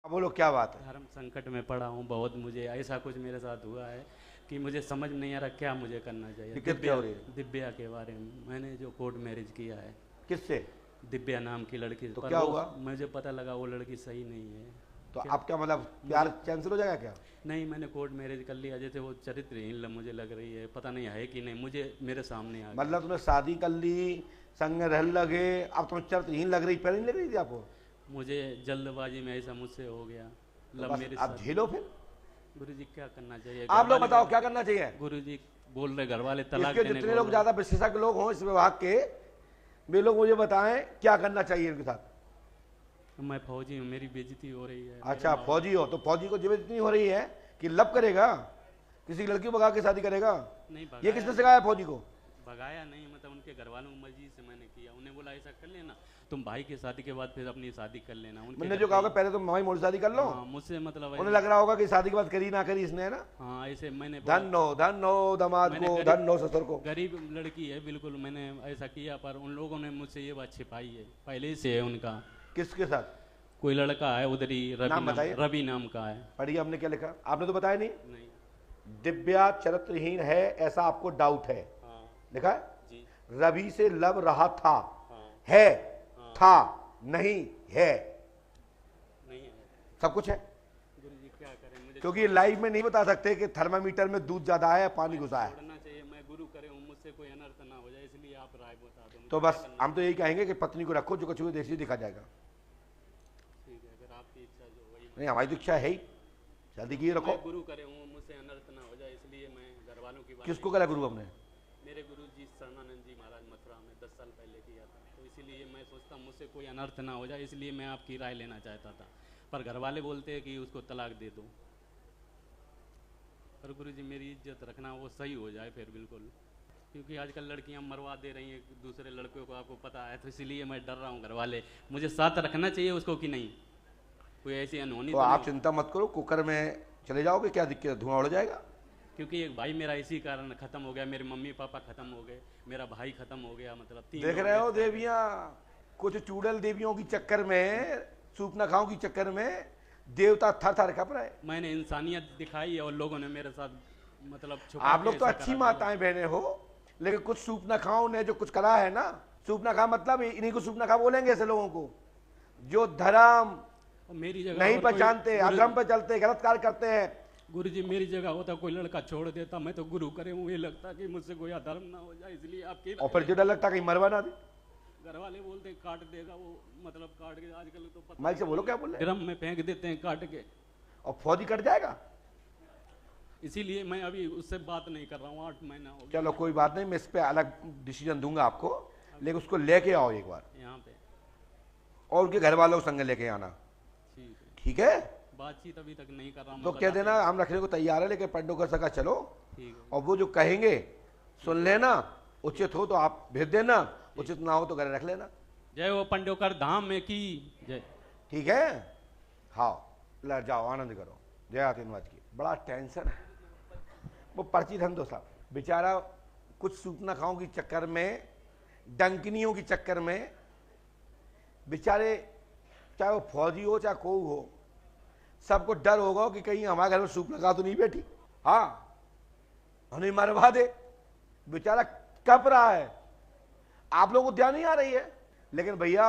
बोलो क्या बात है। धर्म संकट में पड़ा हूँ बहुत। मुझे ऐसा कुछ मेरे साथ हुआ है कि मुझे समझ नहीं आ रहा क्या मुझे करना चाहिए। दिक्कत क्या हो रही है? दिव्या के बारे में मैंने जो कोर्ट मैरिज किया है, किससे? दिव्या नाम की लड़की, तो पर क्या वो हुआ? मुझे पता लगा वो लड़की सही नहीं है। तो क्या? आप क्या मतलब प्यार कैंसिल हो जाएगा क्या? नहीं, मैंने कोर्ट मैरिज कर लिया। जैसे वो चरित्रहीन मुझे लग रही है, पता नहीं है कि नहीं, मुझे मेरे सामने आ गया। मतलब तुमने शादी कर ली, संग रहने लगे, अब तुम चरित्रहीन लग रही, पहले नहीं लग रही थी आपको? मुझे जल्दबाजी में ऐसा मुझसे हो गया। तो लव बस मेरे आप साथ। झेलो फिर। गुरु जी क्या करना चाहिए? आप लोग बताओ क्या करना चाहिए? गुरु जी बोल रहे घर वाले तलाक इसके देने जितने बोल लोग रहे। ज्यादा विशेषज्ञ लोग हों इस विभाग के, वे लोग मुझे बताएं क्या करना चाहिए इनके साथ। मैं फौजी हूँ, मेरी बेइज्जती हो रही है। अच्छा फौजी हो तो फौजी को जब इतनी हो रही है कि लब करेगा, किसी लड़की को भगा के शादी करेगा? नहीं ये भगाया, किसने सिखाया फौजी को? भगाया नहीं, मतलब उनके घर वालों की मर्जी से मैंने किया। उन्हें बोला ऐसा कर लेना, तुम भाई की शादी के बाद फिर अपनी शादी कर लेना। उनके मैंने घर जो कहा पे- कि पहले तुम हमारी मोटी शादी कर लो। हाँ, मुझसे मतलब उन्हें लग रहा होगा कि शादी के बाद करी ना करी इसने, है ना? हाँ ऐसे मैंने धन हो दामाद मैंने को, गरीब- धन हो ससुर को। गरीब लड़की है बिल्कुल, मैंने ऐसा किया, पर उन लोगों ने मुझसे ये बात छिपाई है, पहले से है उनका। किसके साथ? कोई लड़का है उधर ही, नाम बताइए। रवि नाम का है। पढ़िए हमने क्या लिखा, आपने तो बताया नहीं। नहीं। दिव्या चरित्रहीन है ऐसा आपको डाउट है, हाँ लिखा है। जी। रवि से लब रहा था, हाँ है, हाँ। था, नहीं है, नहीं है। सब कुछ है। गुरु जी क्या करें, मुझे क्योंकि लाइव में नहीं बता सकते कि थर्मामीटर में दूध ज्यादा है या पानी घुसा है। छोड़ना चाहिए। मैं गुरु करे हूँ, मुझसे कोई अनर्थ ना हो जाए, इसलिए आप राय बता दो। तो बस हम तो यही कहेंगे कि पत्नी को रखो, जो कुछ हुए देसी दिखा जाएगा। ठीक है, अगर आपकी इच्छा जो वही। नहीं हमारी तो इच्छा है ही, शादी की रखो। मैं गुरु करे हूँ, मुझसे अनर्थ ना हो जाए, इसलिए मैं घर वालों की बात किसको करा गुरु हमने? मेरे गुरु जी शरणानंद जी महाराज मथुरा में 10 साल पहले किया था, तो इसीलिए मैं सोचता मुझसे कोई अनर्थ ना हो जाए, इसलिए मैं आपकी राय लेना चाहता था। पर घर वाले बोलते हैं कि उसको तलाक दे दो। पर गुरु जी मेरी इज्जत रखना, वो सही हो जाए फिर बिल्कुल, क्योंकि आजकल लड़कियां मरवा दे रही हैं दूसरे लड़कों को, आपको पता है, तो इसीलिए मैं डर रहा हूँ। घर वाले मुझे साथ रखना चाहिए उसको कि नहीं, कोई ऐसी अनहोनी तो तो आप नहीं? चिंता मत करो, कुकर में चले जाओगे, क्या दिक्कत है, धुआं उड़ जाएगा। क्योंकि एक भाई मेरा इसी कारण खत्म हो गया, मेरे मम्मी पापा खत्म हो गए, मेरा भाई खत्म हो गया, मतलब 3 देख रहे हो देवियां, कुछ चूड़ल देवियों की चक्कर में, सूपनाखाओं की चक्कर में देवता थर थर कप रहे। मैंने इंसानियत दिखाई और लोगों ने मेरे साथ मतलब छुपा आप के लोग तो ऐसा अच्छी करा दिया। माताएं बहने हो, लेकिन कुछ सूपनाखाओं ने जो कुछ करा है ना, सूपनाखा मतलब इन्हीं को सूपनाखा बोलेंगे ऐसे लोगों को जो धर्म और मेरी जगह नहीं और कोई- पहचानते, अधर्म पे चलते, गलत कार्य करते हैं। गुरु जी मेरी जगह होता कोई लड़का छोड़ देता, मैं तो गुरु करे हूँ, ये लगता कि मुझसे कोई अधर्म ना हो जाए, इसलिए आपकी और फिर जो डर लगता कहीं मरवा ना दे। घर वाले बोलते हैं काट देगा वो, मतलब काट के आजकल तो पता माइक से बोलो क्या बोल रहे हैं। ड्रम में फेंक देते हैं काट के, और फौजी कट जाएगा। इसीलिए मैं अभी उससे बात नहीं कर रहा हूँ, 8 महीना हो गया चलो कोई बात नहीं, मैं इस पे अलग डिसीजन दूंगा आपको, लेकिन उसको लेके आओ एक बार, यहाँ पे। और उनके घर वालों को संग लेके आना, ठीक है, ठीक है? बातचीत अभी तक नहीं कर रहा हूँ तो मैं, कह बताते देना हैं। हम रखने को तैयार है, लेकिन पंडो कर सका चलो, ठीक है। और वो जो कहेंगे सुन लेना, उचित हो तो आप भेज देना, उचित ना हो तो घर रख लेना, जय हो पंडोकर धाम में की जय। ठीक है? हाँ लड़ जाओ, आनंद करो, जय आतिनवाज की। बड़ा टेंशन है, वो पर्ची धन दो साहब, बेचारा कुछ सूचना खाओं की चक्कर में, डंकनियों की चक्कर में बेचारे, चाहे वो फौजी हो चाहे कोई हो, सबको डर होगा कि कहीं हमारे घर में सूप लगा तो नहीं बैठी, हाँ उन्हें मरवा दे। बेचारा कप रहा है, आप लोगों को ध्यान नहीं आ रही है। लेकिन भैया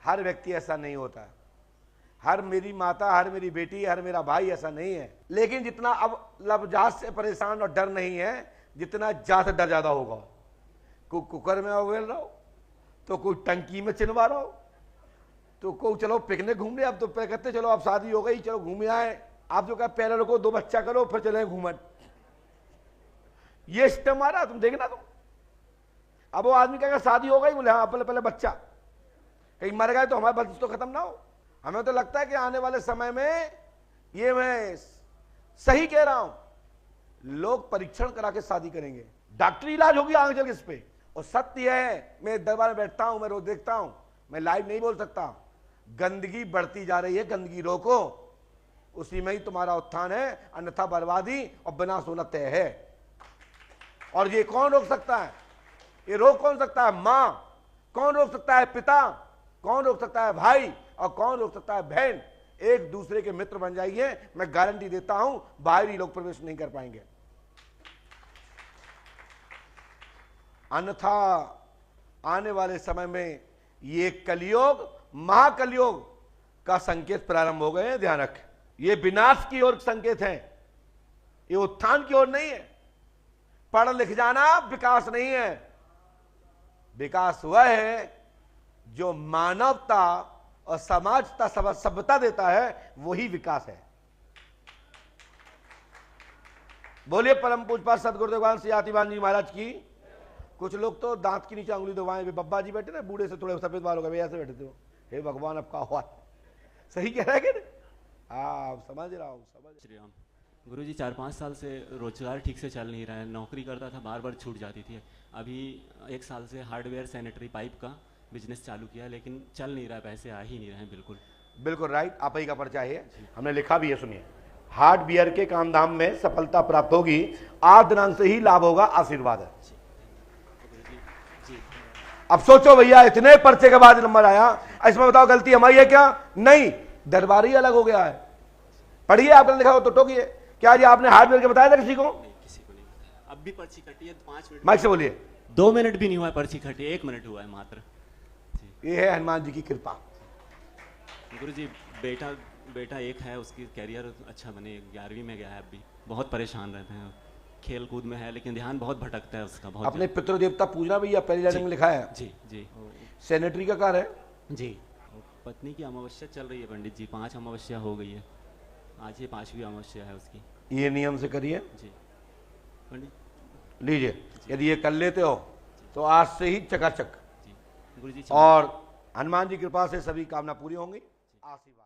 हर व्यक्ति ऐसा नहीं होता, हर मेरी माता, हर मेरी बेटी, हर मेरा भाई ऐसा नहीं है। लेकिन जितना अब लबजात से परेशान और डर नहीं है, जितना जात से डर ज्यादा होगा। कोई कुकर में उबेल रहा हो, तो कोई टंकी में चिनवा रहा हो, तो कोई चलो पिकनिक घूमने, अब तो कहते चलो अब शादी हो गई चलो घूमे आए, आप जो कहा पहले रुको 2 बच्चा करो फिर चले घूमन, ये सिस्टम आ रहा, तुम देखना तुम। अब वो आदमी कहेगा शादी हो गई, बोले हाँ पहले पहले बच्चा, कहीं मर गए तो हमारा वंश तो खत्म ना हो। हमें तो लगता है कि आने वाले समय में, ये मैं सही कह रहा हूं, लोग परीक्षण करा के शादी करेंगे, डॉक्टरी इलाज होगी आगे चल के इस पे। और सत्य है, मैं दरबार में बैठता हूं, मैं रोज देखता हूं, मैं लाइव नहीं बोल सकता, गंदगी बढ़ती जा रही है, गंदगी रोको, उसी में ही तुम्हारा उत्थान है, अन्यथा बर्बादी और विनाश होना तय है। और ये कौन रोक सकता है? ये रोक कौन सकता है? मां। कौन रोक सकता है? पिता। कौन रोक सकता है? भाई। और कौन रोक सकता है? बहन। एक दूसरे के मित्र बन जाइए, मैं गारंटी देता हूं बाहरी लोग प्रवेश नहीं कर पाएंगे। अन्यथा आने वाले समय में ये कलयुग, महाकलयुग का संकेत प्रारंभ हो गए हैं। ध्यान रखें, ये विनाश की ओर संकेत है, ये उत्थान की ओर नहीं है। पढ़ लिख जाना विकास नहीं है। विकास वह है जो मानवता और समाजता सभ्यता देता है, वही विकास है। बोलिए परम पूज्य सदगुरुदेव भगवान श्री आतिवान जी महाराज की। कुछ लोग तो दांत के नीचे उंगली दबाए, बब्बा जी बैठे ना बूढ़े से थोड़े सफेद बालों का, ऐसे बैठे थे। हे भगवान, अब का हुआ? सही कह रहा है कि आप समझ रहा हूं, समझ। श्री राम। गुरुजी 4-5 साल से रोजगार ठीक से चल नहीं रहा है। नौकरी करता था, बार बार छूट जाती थी। अभी 1 साल से हार्डवेयर सैनिटरी पाइप का बिजनेस चालू किया, लेकिन चल नहीं रहा है, पैसे आ ही नहीं रहे हैं। बिल्कुल बिल्कुल राइट, आप ही का पर्चा है, हमने लिखा भी है। सुनिए, हार्डवेयर के काम धाम में सफलता प्राप्त होगी, 8 दिनांक से ही लाभ होगा, आशीर्वाद है। अब सोचो भैया, इतने पर्चे के बाद नंबर आया, इसमें बताओ गलती हमारी है क्या? नहीं, दरबार ही अलग हो गया है। पढ़िए, आपने लिखा हो तो टोकिए। क्या जी आपने हार्डवेयर के बताया था किसी को? किसी को नहीं बताया। अब भी पर्ची कटी है 5 मिनट, माइक से बोलिए। 2 मिनट भी नहीं हुआ है पर्ची कटी, 1 मिनट हुआ है मात्र। ये है हनुमान जी की कृपा। गुरुजी बेटा एक है, उसकी कैरियर अच्छा बने, 11वीं में गया है। अभी बहुत परेशान रहते हैं, खेल कूद में है, लेकिन ध्यान बहुत भटकता है उसका। बहुत अपने पितृ देवता पूजना भैया पहली लाइन में लिखा है। जी जी सैनिटरी का कार्य है जी। पत्नी की अमावस्या चल रही है पंडित जी, 5 अमावस्या हो गई है, आज ये 5वीं अमावस्या है उसकी। ये नियम से करिए जी पंडित। लीजिए, यदि ये कर लेते हो तो आज से ही चकाचक। जी गुरुजी। और हनुमान जी की कृपा से सभी कामना पूरी होंगी। आशीर्वाद।